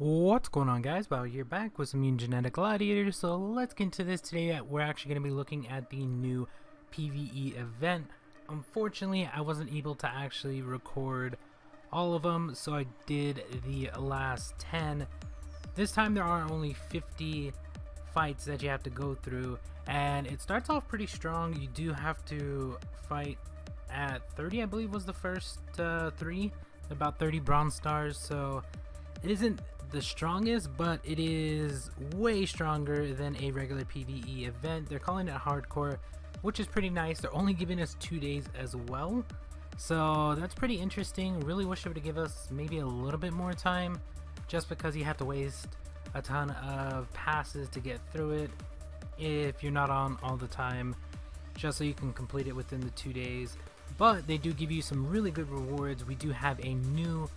What's going on, guys? Well, you're back with some Mutant Genetic Gladiators, so let's get into this today. We're actually going to be looking at the new PvE event. Unfortunately, I wasn't able to actually record all of them, so I did the last 10. This time there are only 50 fights that you have to go through, and it starts off pretty strong. You do have to fight at 30, I believe was the first 3, about 30 bronze stars, so it isn't the strongest, but it is way stronger than a regular PvE event. They're calling it hardcore, which is pretty nice. They're only giving us 2 days as well, so that's pretty interesting. Really wish they would give us maybe a little bit more time, just because you have to waste a ton of passes to get through it if you're not on all the time, just so you can complete it within the 2 days. But they do give you some really good rewards. We do have a new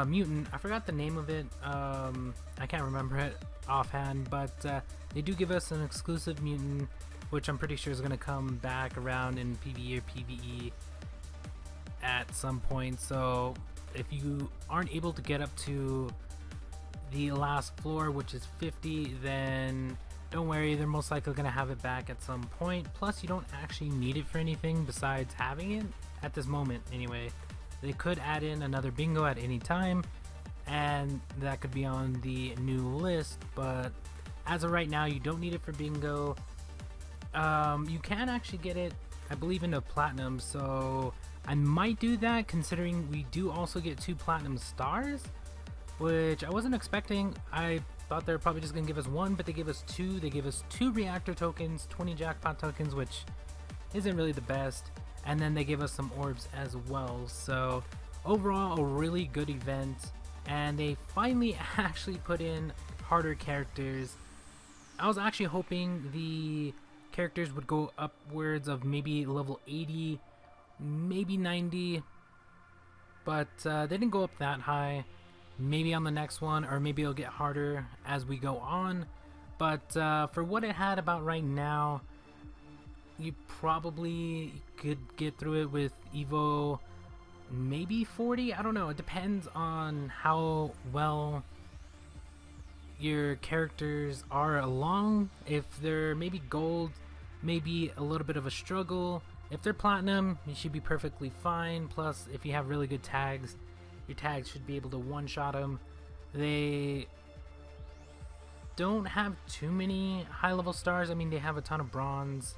mutant. I forgot the name of it. I can't remember it offhand, but they do give us an exclusive mutant, which I'm pretty sure is going to come back around in PvE or PvE at some point. So if you aren't able to get up to the last floor, which is 50, then don't worry, they're most likely going to have it back at some point. Plus, you don't actually need it for anything besides having it at this moment anyway. They could add in another bingo at any time, and that could be on the new list, but as of right now, you don't need it for bingo. You can actually get it, I believe, into platinum, so I might do that, considering we do also get 2 platinum stars, which I wasn't expecting. I thought they were probably just going to give us 1, but they give us 2. They give us 2 reactor tokens, 20 jackpot tokens, which isn't really the best. And then they give us some orbs as well. So overall, a really good event. And they finally actually put in harder characters. I was actually hoping the characters would go upwards of maybe level 80, maybe 90. But they didn't go up that high. Maybe on the next one, or maybe it'll get harder as we go on. But for what it had about right now, you probably could get through it with Evo maybe 40. I don't know, it depends on how well your characters are along. If they're maybe gold, maybe a little bit of a struggle. If they're platinum, you should be perfectly fine. Plus, if you have really good tags, your tags should be able to one-shot them. They don't have too many high-level stars. I mean, they have a ton of bronze,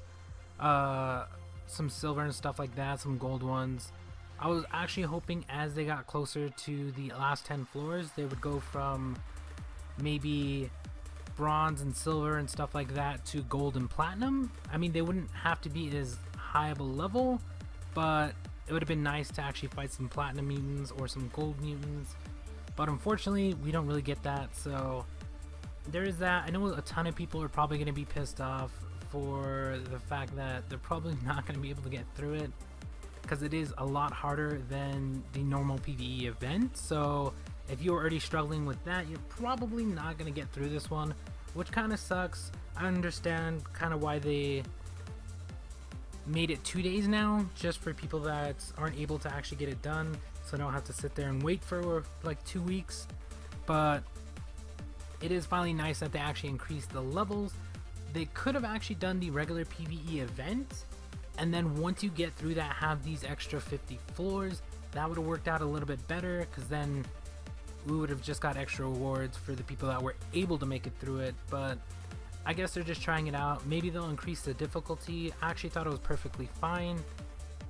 some silver and stuff like that, some gold ones. I was actually hoping as they got closer to the last 10 floors, they would go from maybe bronze and silver and stuff like that to gold and platinum. I mean, they wouldn't have to be as high of a level, but it would have been nice to actually fight some platinum mutants or some gold mutants. But unfortunately, we don't really get that, so there is that. I know a ton of people are probably going to be pissed off for the fact that they're probably not going to be able to get through it, because it is a lot harder than the normal PvE event. So if you're already struggling with that, you're probably not going to get through this one, which kind of sucks. I understand kind of why they made it 2 days now, just for people that aren't able to actually get it done, so they don't have to sit there and wait for like 2 weeks. But it is finally nice that they actually increased the levels. They could have actually done the regular PvE event, and then once you get through that, have these extra 50 floors. That would have worked out a little bit better, because then we would have just got extra rewards for the people that were able to make it through it. But I guess they're just trying it out. Maybe they'll increase the difficulty. I actually thought it was perfectly fine.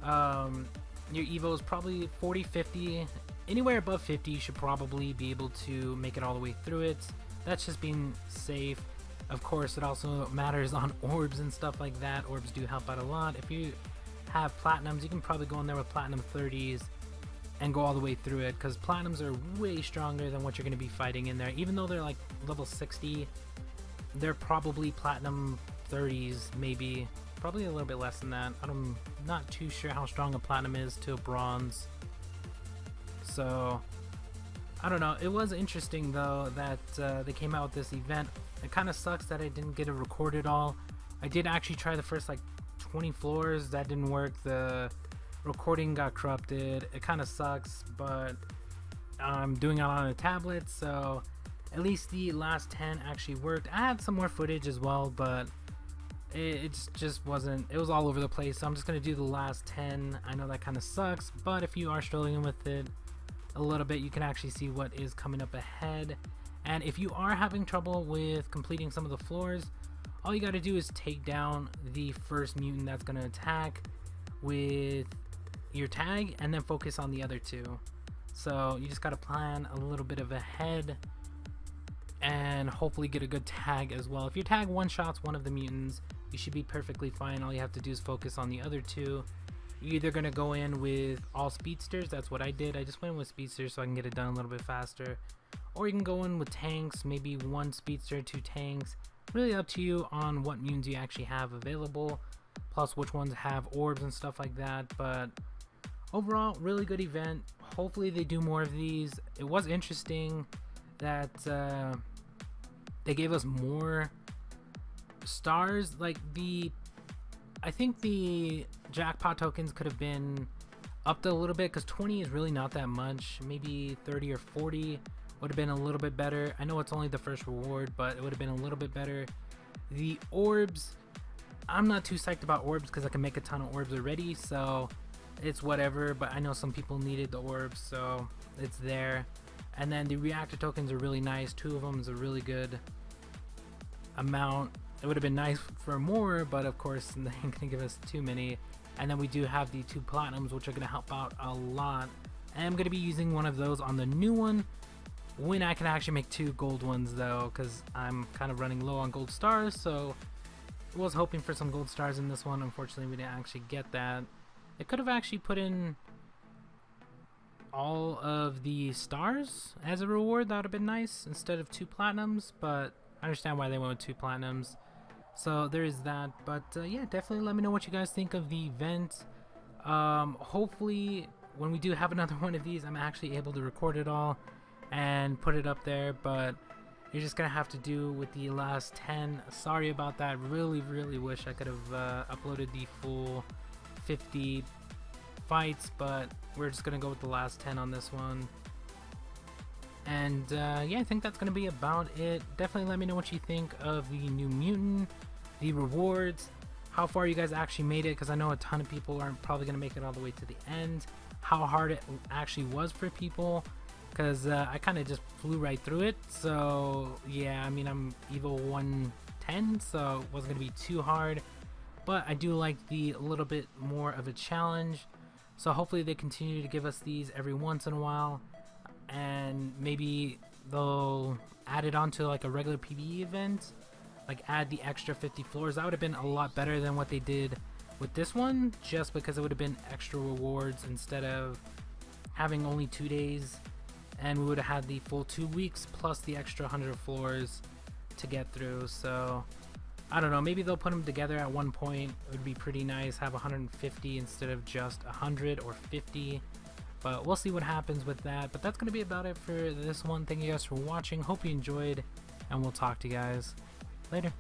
Your Evo is probably 40, 50. Anywhere above 50, you should probably be able to make it all the way through it. That's just being safe. Of course, it also matters on orbs and stuff like that. Orbs do help out a lot. If you have platinums, you can probably go in there with platinum 30s and go all the way through it, because platinums are way stronger than what you're going to be fighting in there. Even though they're like level 60, they're probably platinum 30s, maybe. Probably a little bit less than that. I'm not too sure how strong a platinum is to a bronze. So I don't know. It was interesting though that they came out with this event. It kind of sucks that I didn't get to record it all. I did actually try the first like 20 floors. That didn't work. The recording got corrupted. It kind of sucks, but I'm doing it on a tablet, so at least the last 10 actually worked. I had some more footage as well, but it just wasn't, it was all over the place. So I'm just gonna do the last 10. I know that kind of sucks, but if you are struggling with it a little bit, you can actually see what is coming up ahead. And if you are having trouble with completing some of the floors, all you got to do is take down the first mutant that's going to attack with your tag, and then focus on the other two. So you just got to plan a little bit of ahead and hopefully get a good tag as well. If your tag one shots one of the mutants, you should be perfectly fine. All you have to do is focus on the other two. You're either going to go in with all speedsters. That's what I did. I just went with speedsters so I can get it done a little bit faster. Or you can go in with tanks, maybe one speedster, two tanks. Really up to you on what mutants you actually have available, plus which ones have orbs and stuff like that. But overall, really good event. Hopefully they do more of these. It was interesting that they gave us more stars. Like I think the jackpot tokens could have been upped a little bit, because 20 is really not that much. Maybe 30 or 40 would have been a little bit better. I know it's only the first reward, but it would have been a little bit better. The orbs, I'm not too psyched about orbs because I can make a ton of orbs already, so it's whatever. But I know some people needed the orbs, so it's there. And then the reactor tokens are really nice. 2 of them is a really good amount. It would have been nice for more, but of course they ain't gonna give us too many. And then we do have the 2 platinums, which are gonna help out a lot. And I'm gonna be using one of those on the new one when I can actually make 2 gold ones though, because I'm kind of running low on gold stars. So I was hoping for some gold stars in this one. Unfortunately, we didn't actually get that. It could have actually put in all of the stars as a reward. That would have been nice instead of 2 platinums, but I understand why they went with 2 platinums. So there is that. But yeah, definitely let me know what you guys think of the event. Hopefully when we do have another one of these, I'm actually able to record it all and put it up there, but you're just gonna have to do with the last 10. Sorry about that. Really wish I could have uploaded the full 50 fights, but we're just gonna go with the last 10 on this one. And yeah, I think that's gonna be about it. Definitely let me know what you think of the new mutant, the rewards, how far you guys actually made it, because I know a ton of people aren't probably gonna make it all the way to the end. How hard it actually was for people, because I kind of just flew right through it. So yeah, I mean, I'm Evo 110, so it wasn't gonna be too hard, but I do like the little bit more of a challenge. So hopefully they continue to give us these every once in a while, and maybe they'll add it onto like a regular PvE event, like add the extra 50 floors. That would have been a lot better than what they did with this one, just because it would have been extra rewards instead of having only 2 days, and we would have had the full 2 weeks plus the extra 100 floors to get through. So I don't know, maybe they'll put them together at one point. It would be pretty nice, have 150 instead of just 100 or 50, but we'll see what happens with that. But that's gonna be about it for this one. Thank you guys for watching, hope you enjoyed, and we'll talk to you guys later.